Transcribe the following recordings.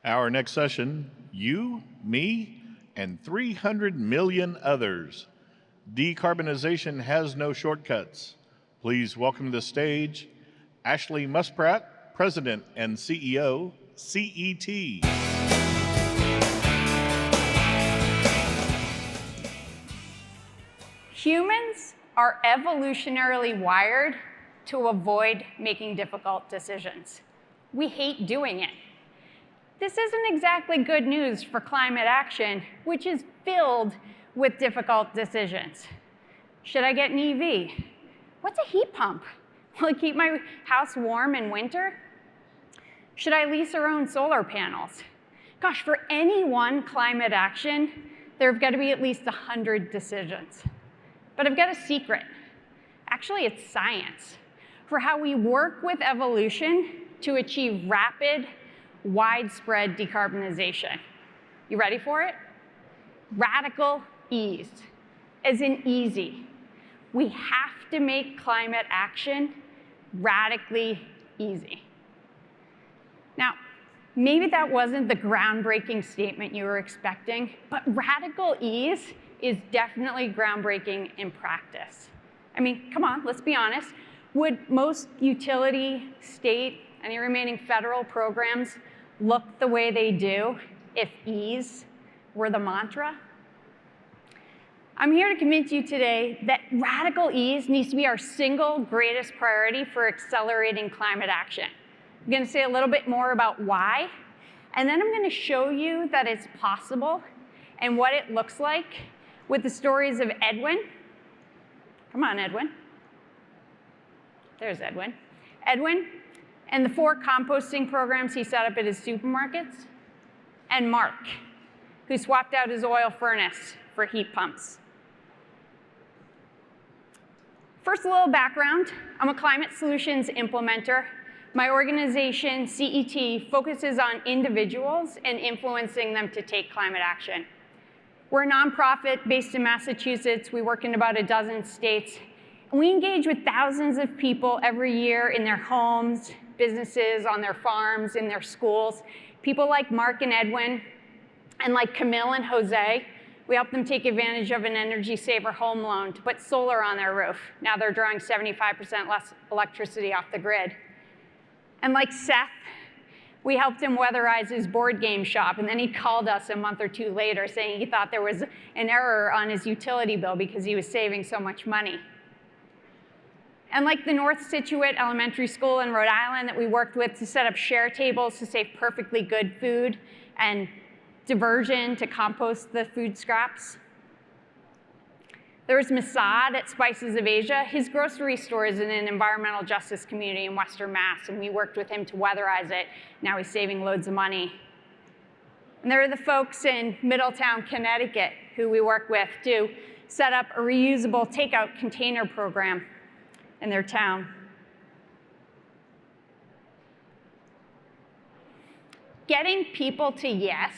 Our next session, you, me, and 300 million others. Decarbonization has no shortcuts. Please welcome to the stage Ashley Muspratt, President and CEO, CET. Humans are evolutionarily wired to avoid making difficult decisions. We hate doing it. This isn't exactly good news for climate action, which is filled with difficult decisions. Should I get an EV? What's a heat pump? Will it keep my house warm in winter? Should I lease or own solar panels? Gosh, for any one climate action, there have got to be at least 100 decisions. But I've got a secret. Actually, it's science for how we work with evolution to achieve rapid, widespread decarbonization. You ready for it? Radical ease, as in easy. We have to make climate action radically easy. Now, maybe that wasn't the groundbreaking statement you were expecting, but radical ease is definitely groundbreaking in practice. I mean, come on, let's be honest. Would most utility, state, any remaining federal programs look the way they do if ease were the mantra? I'm here to convince you today that radical ease needs to be our single greatest priority for accelerating climate action. I'm going to say a little bit more about why, and then I'm going to show you that it's possible and what it looks like with the stories of Edwin. Come on, Edwin. There's Edwin. Edwin and the 4 composting programs he set up at his supermarkets, and Mark, who swapped out his oil furnace for heat pumps. First, a little background. I'm a climate solutions implementer. My organization, CET, focuses on individuals and influencing them to take climate action. We're a nonprofit based in Massachusetts. We work in about a dozen states. And we engage with thousands of people every year in their homes, businesses, on their farms, in their schools. People like Mark and Edwin, and like Camille and Jose. We help them take advantage of an Energy Saver home loan to put solar on their roof. Now they're drawing 75% less electricity off the grid. And like Seth, we helped him weatherize his board game shop, and then he called us a month or 2 later saying he thought there was an error on his utility bill because he was saving so much money. And like the North Scituate Elementary School in Rhode Island that we worked with to set up share tables to save perfectly good food and diversion to compost the food scraps. There was Masad at Spices of Asia. His grocery store is in an environmental justice community in Western Mass, and we worked with him to weatherize it. Now he's saving loads of money. And there are the folks in Middletown, Connecticut, who we work with to set up a reusable takeout container program in their town. Getting people to yes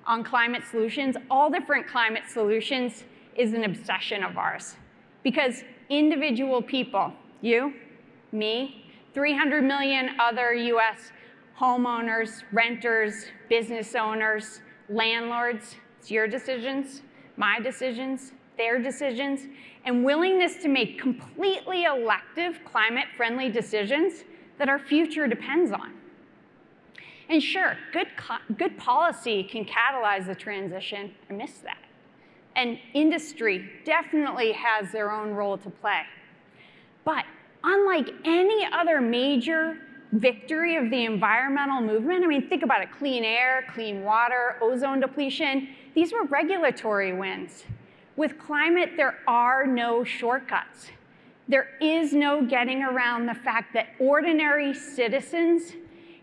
on climate solutions, all different climate solutions, is an obsession of ours. Because individual people, you, me, 300 million other US homeowners, renters, business owners, landlords, it's your decisions, my decisions, their decisions, and willingness to make completely elective climate-friendly decisions that our future depends on. And sure, good policy can catalyze the transition. I miss that. And industry definitely has their own role to play. But unlike any other major victory of the environmental movement, I mean, think about it, clean air, clean water, ozone depletion, these were regulatory wins. With climate, there are no shortcuts. There is no getting around the fact that ordinary citizens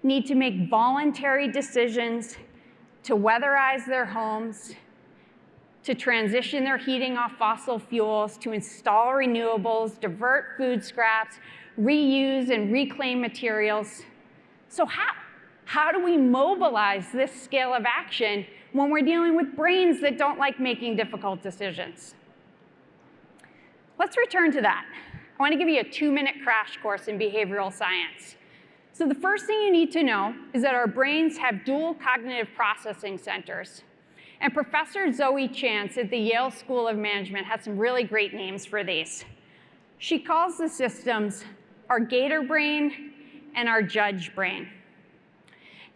need to make voluntary decisions to weatherize their homes, to transition their heating off fossil fuels, to install renewables, divert food scraps, reuse and reclaim materials. So how do we mobilize this scale of action when we're dealing with brains that don't like making difficult decisions? Let's return to that. I want to give you a 2-minute crash course in behavioral science. So the first thing you need to know is that our brains have dual cognitive processing centers. And Professor Zoe Chance at the Yale School of Management has some really great names for these. She calls the systems our gator brain and our judge brain.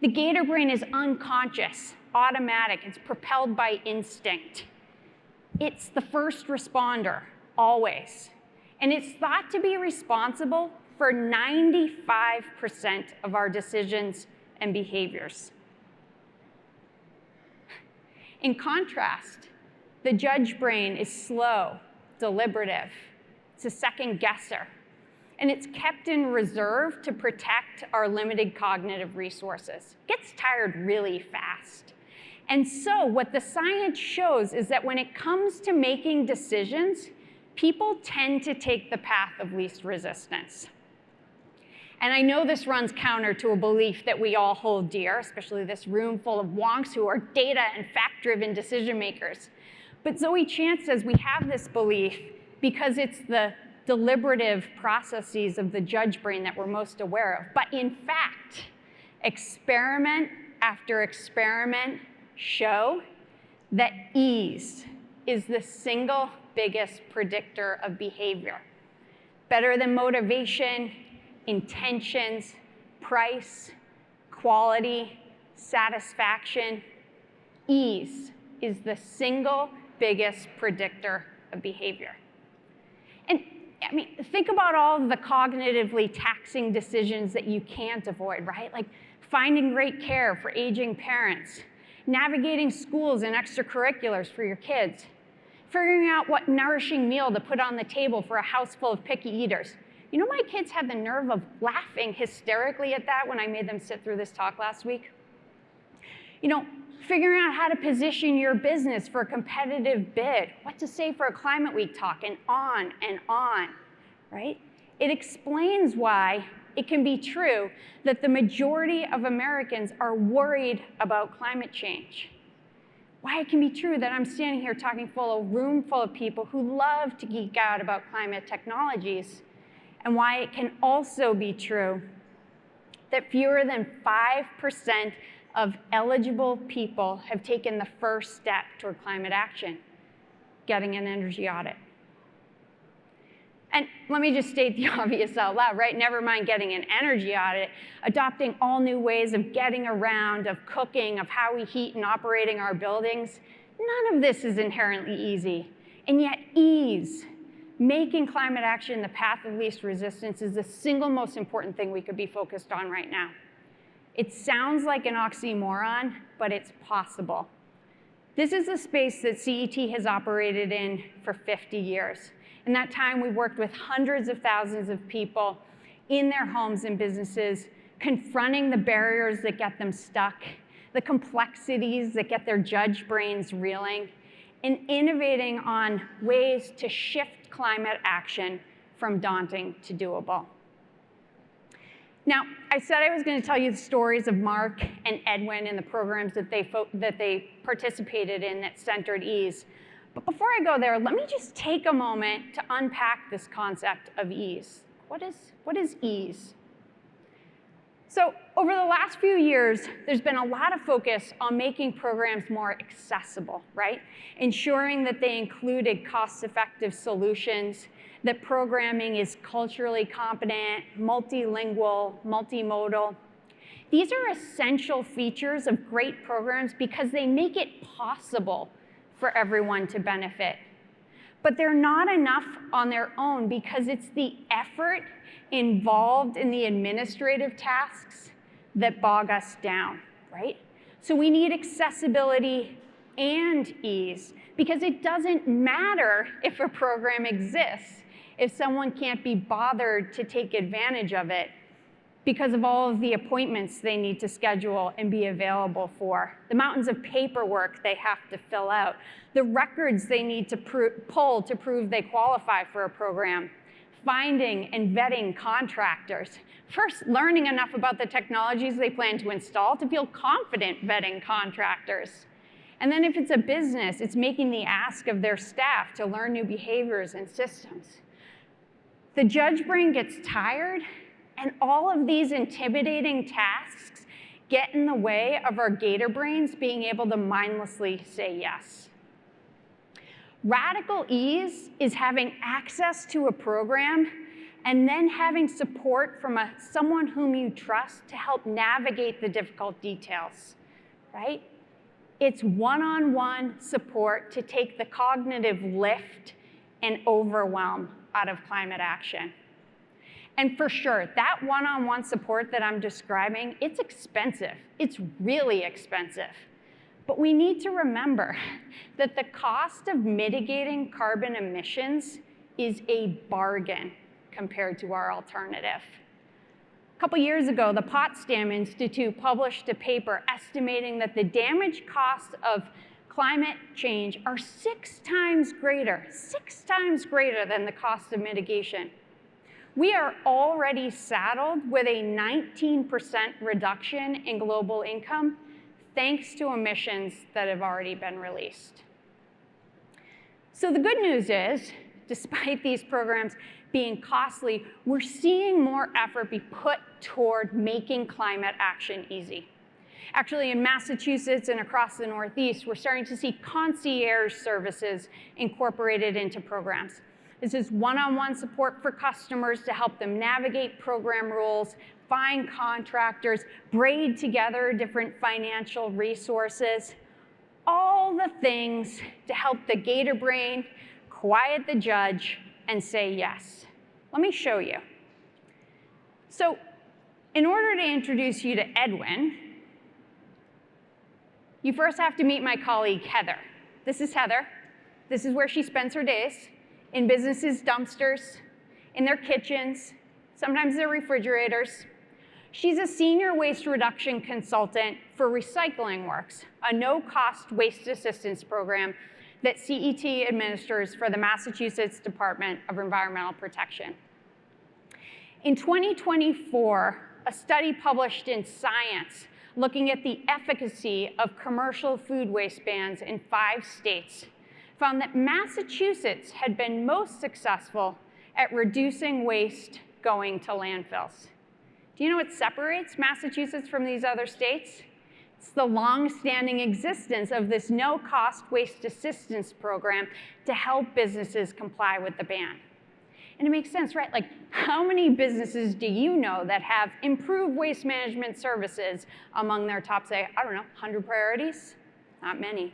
The gator brain is unconscious, automatic, it's propelled by instinct. It's the first responder, always. And it's thought to be responsible for 95% of our decisions and behaviors. In contrast, the judge brain is slow, deliberative. It's a second guesser. And it's kept in reserve to protect our limited cognitive resources. It gets tired really fast. And so what the science shows is that when it comes to making decisions, people tend to take the path of least resistance. And I know this runs counter to a belief that we all hold dear, especially this room full of wonks who are data and fact-driven decision makers. But Zoe Chance says we have this belief because it's the deliberative processes of the judge brain that we're most aware of. But in fact, experiment after experiment show that ease is the single biggest predictor of behavior. Better than motivation, intentions, price, quality, satisfaction, ease is the single biggest predictor of behavior. And I mean, think about all of the cognitively taxing decisions that you can't avoid, right? Like finding great care for aging parents, navigating schools and extracurriculars for your kids, figuring out what nourishing meal to put on the table for a house full of picky eaters. You know, my kids had the nerve of laughing hysterically at that when I made them sit through this talk last week. You know, figuring out how to position your business for a competitive bid, what to say for a Climate Week talk, and on, right? It explains why it can be true that the majority of Americans are worried about climate change. Why it can be true that I'm standing here talking room full of people who love to geek out about climate technologies, and why it can also be true that fewer than 5% of eligible people have taken the first step toward climate action, getting an energy audit. And let me just state the obvious out loud, right? Never mind getting an energy audit, adopting all new ways of getting around, of cooking, of how we heat and operating our buildings. None of this is inherently easy. And yet ease, making climate action the path of least resistance, is the single most important thing we could be focused on right now. It sounds like an oxymoron, but it's possible. This is a space that CET has operated in for 50 years. In that time, we've worked with hundreds of thousands of people in their homes and businesses, confronting the barriers that get them stuck, the complexities that get their judge brains reeling, and innovating on ways to shift climate action from daunting to doable. Now, I said I was going to tell you the stories of Mark and Edwin and the programs that they participated in that centered ease. But before I go there, let me just take a moment to unpack this concept of ease. What is ease? So over the last few years, there's been a lot of focus on making programs more accessible, right? Ensuring that they included cost-effective solutions, that programming is culturally competent, multilingual, multimodal. These are essential features of great programs because they make it possible for everyone to benefit. But they're not enough on their own because it's the effort involved in the administrative tasks that bog us down, right? So we need accessibility and ease because it doesn't matter if a program exists if someone can't be bothered to take advantage of it because of all of the appointments they need to schedule and be available for, the mountains of paperwork they have to fill out, the records they need to pull to prove they qualify for a program, finding and vetting contractors, first learning enough about the technologies they plan to install to feel confident vetting contractors. And then if it's a business, it's making the ask of their staff to learn new behaviors and systems. The judge brain gets tired, And all of these intimidating tasks get in the way of our gator brains being able to mindlessly say yes. Radical ease is having access to a program and then having support from someone whom you trust to help navigate the difficult details, right? It's one-on-one support to take the cognitive lift and overwhelm out of climate action. And for sure, that one-on-one support that I'm describing, it's expensive. It's really expensive. But we need to remember that the cost of mitigating carbon emissions is a bargain compared to our alternative. A couple years ago, the Potsdam Institute published a paper estimating that the damage costs of climate change are 6 times greater than the cost of mitigation. We are already saddled with a 19% reduction in global income thanks to emissions that have already been released. So the good news is, despite these programs being costly, we're seeing more effort be put toward making climate action easy. Actually, in Massachusetts and across the Northeast, we're starting to see concierge services incorporated into programs. This is one-on-one support for customers to help them navigate program rules, find contractors, braid together different financial resources, all the things to help the gator brain quiet the judge and say yes. Let me show you. So in order to introduce you to Edwin, you first have to meet my colleague, Heather. This is Heather. This is where she spends her days, in businesses' dumpsters, in their kitchens, sometimes their refrigerators. She's a senior waste reduction consultant for Recycling Works, a no-cost waste assistance program that CET administers for the Massachusetts Department of Environmental Protection. In 2024, a study published in Science looking at the efficacy of commercial food waste bans in 5 states found that Massachusetts had been most successful at reducing waste going to landfills. Do you know what separates Massachusetts from these other states? It's the long-standing existence of this no-cost waste assistance program to help businesses comply with the ban. And it makes sense, right? Like, how many businesses do you know that have improved waste management services among their top, say, I don't know, 100 priorities? Not many.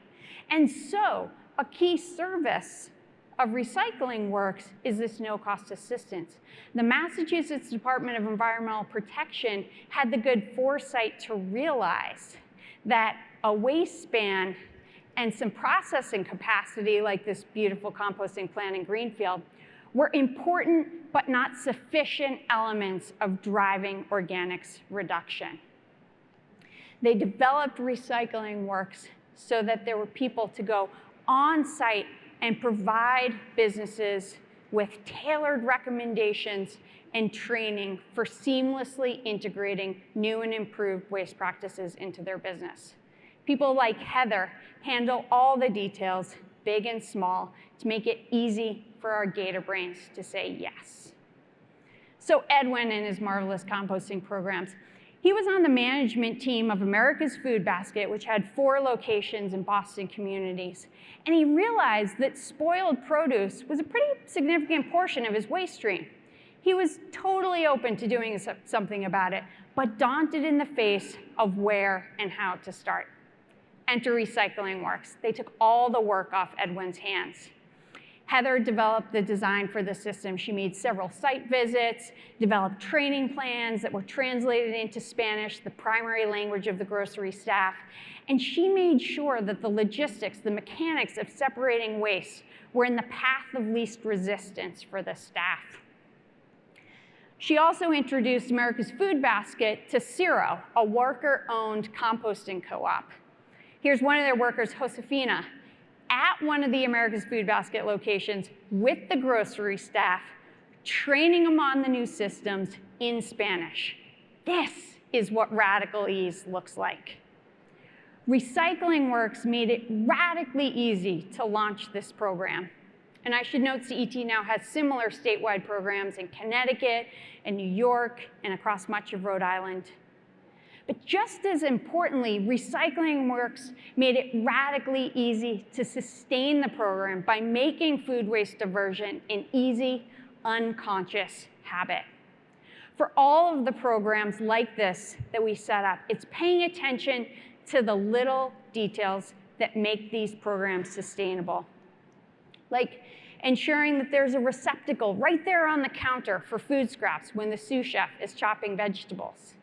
And so a key service of Recycling Works is this no-cost assistance. The Massachusetts Department of Environmental Protection had the good foresight to realize that a waste ban and some processing capacity, like this beautiful composting plant in Greenfield, were important but not sufficient elements of driving organics reduction. They developed Recycling Works so that there were people to go on site and provide businesses with tailored recommendations and training for seamlessly integrating new and improved waste practices into their business. People like Heather handle all the details, big and small, to make it easy for our gator brains to say yes. So Edwin and his marvelous composting programs, he was on the management team of America's Food Basket, which had 4 locations in Boston communities. And he realized that spoiled produce was a pretty significant portion of his waste stream. He was totally open to doing something about it, but daunted in the face of where and how to start. Enter Recycling Works. They took all the work off Edwin's hands. Heather developed the design for the system. She made several site visits, developed training plans that were translated into Spanish, the primary language of the grocery staff, and she made sure that the logistics, the mechanics of separating waste were in the path of least resistance for the staff. She also introduced America's Food Basket to Ciro, a worker-owned composting co-op. Here's one of their workers, Josefina, at one of the America's Food Basket locations with the grocery staff, training them on the new systems in Spanish. This is what radical ease looks like. Recycling Works made it radically easy to launch this program. And I should note CET now has similar statewide programs in Connecticut and New York and across much of Rhode Island. But just as importantly, Recycling Works made it radically easy to sustain the program by making food waste diversion an easy, unconscious habit. For all of the programs like this that we set up, it's paying attention to the little details that make these programs sustainable. Like ensuring that there's a receptacle right there on the counter for food scraps when the sous chef is chopping vegetables.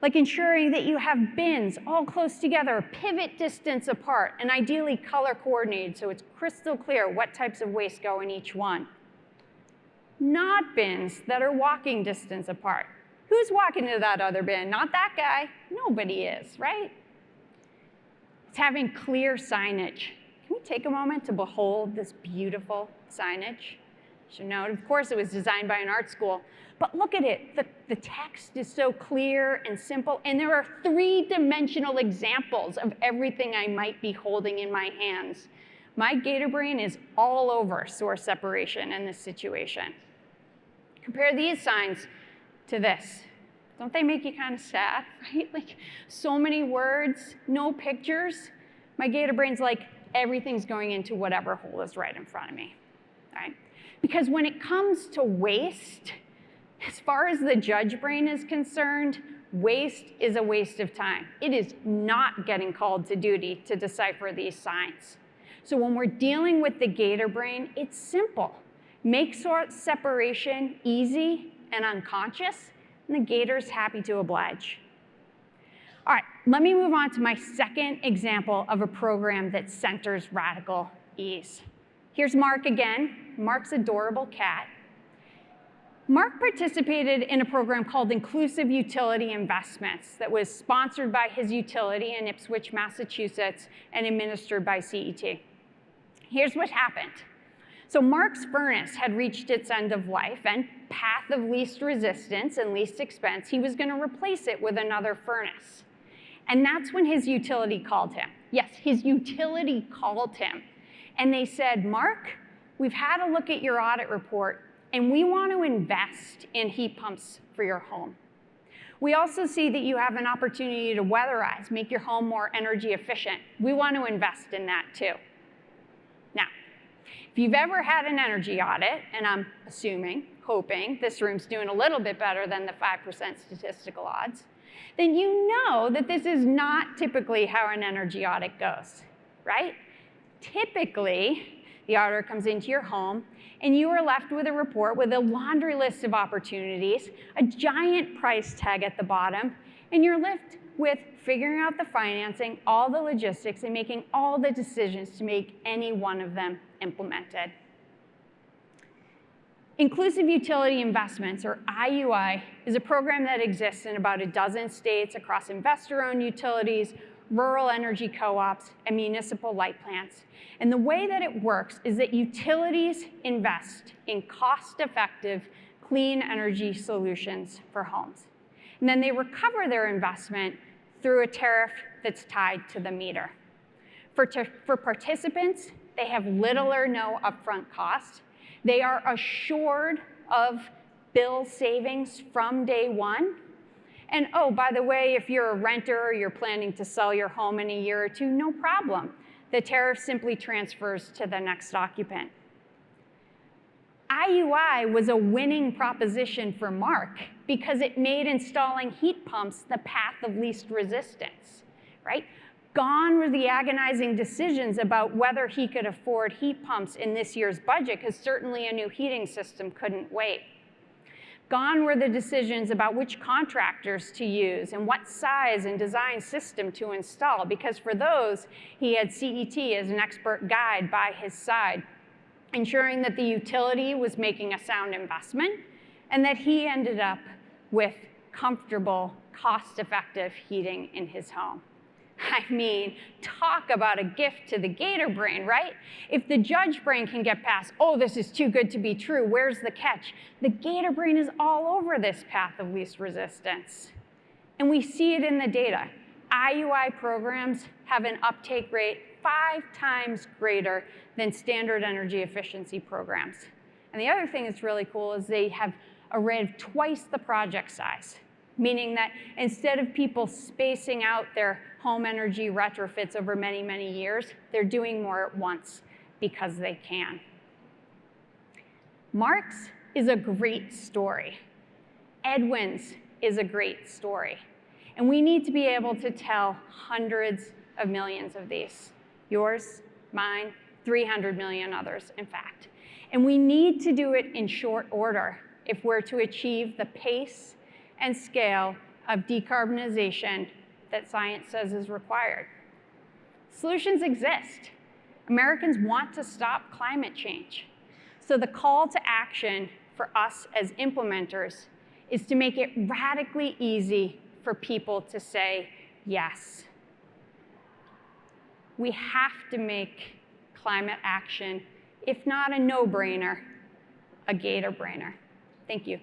Like ensuring that you have bins all close together, a pivot distance apart, and ideally color coordinated so it's crystal clear what types of waste go in each one. Not bins that are walking distance apart. Who's walking to that other bin? Not that guy. Nobody is, right? It's having clear signage. Can we take a moment to behold this beautiful signage? You should note, of course, it was designed by an art school. But look at it. The text is so clear and simple, and there are three-dimensional examples of everything I might be holding in my hands. My gator brain is all over source separation in this situation. Compare these signs to this. Don't they make you kind of sad, right? Like, so many words, no pictures. My gator brain's like, everything's going into whatever hole is right in front of me, right? Because when it comes to waste, as far as the judge brain is concerned, waste is a waste of time. It is not getting called to duty to decipher these signs. So when we're dealing with the gator brain, it's simple. Make source separation easy and unconscious, and the gator's happy to oblige. All right, let me move on to my second example of a program that centers radical ease. Here's Mark again. Mark's adorable cat. Mark participated in a program called Inclusive Utility Investments that was sponsored by his utility in Ipswich, Massachusetts, and administered by CET. Here's what happened. So Mark's furnace had reached its end of life, and path of least resistance and least expense, he was going to replace it with another furnace. And that's when his utility called him. Yes, his utility called him. And they said, Mark, we've had a look at your audit report, and we want to invest in heat pumps for your home. We also see that you have an opportunity to weatherize, make your home more energy efficient. We want to invest in that too. Now, if you've ever had an energy audit, and I'm assuming, hoping, this room's doing a little bit better than the 5% statistical odds, then you know that this is not typically how an energy audit goes, right? Typically, the auditor comes into your home, and you are left with a report with a laundry list of opportunities, a giant price tag at the bottom, and you're left with figuring out the financing, all the logistics, and making all the decisions to make any one of them implemented. Inclusive Utility Investments, or IUI, is a program that exists in about a dozen states across investor-owned utilities, rural energy co-ops, and municipal light plants. And the way that it works is that utilities invest in cost-effective, clean energy solutions for homes. And then they recover their investment through a tariff that's tied to the meter. For participants, they have little or no upfront cost. They are assured of bill savings from day one. And oh, by the way, if you're a renter or you're planning to sell your home in a year or two, no problem. The tariff simply transfers to the next occupant. IUI was a winning proposition for Mark because it made installing heat pumps the path of least resistance, right? Gone were the agonizing decisions about whether he could afford heat pumps in this year's budget, because certainly a new heating system couldn't wait. Gone were the decisions about which contractors to use and what size and design system to install, because for those, he had CET as an expert guide by his side, ensuring that the utility was making a sound investment and that he ended up with comfortable, cost-effective heating in his home. I mean, talk about a gift to the gator brain, right? If the judge brain can get past, oh, this is too good to be true, where's the catch? The gator brain is all over this path of least resistance. And we see it in the data. IUI programs have an uptake rate 5 times greater than standard energy efficiency programs. And the other thing that's really cool is they have a rate of twice the project size, meaning that instead of people spacing out their home energy retrofits over many, many years, they're doing more at once because they can. Mark's is a great story. Edwin's is a great story. And we need to be able to tell hundreds of millions of these. Yours, mine, 300 million others, in fact. And we need to do it in short order if we're to achieve the pace and scale of decarbonization that science says is required. Solutions exist. Americans want to stop climate change. So the call to action for us as implementers is to make it radically easy for people to say yes. We have to make climate action, if not a no-brainer, a gator-brainer. Thank you.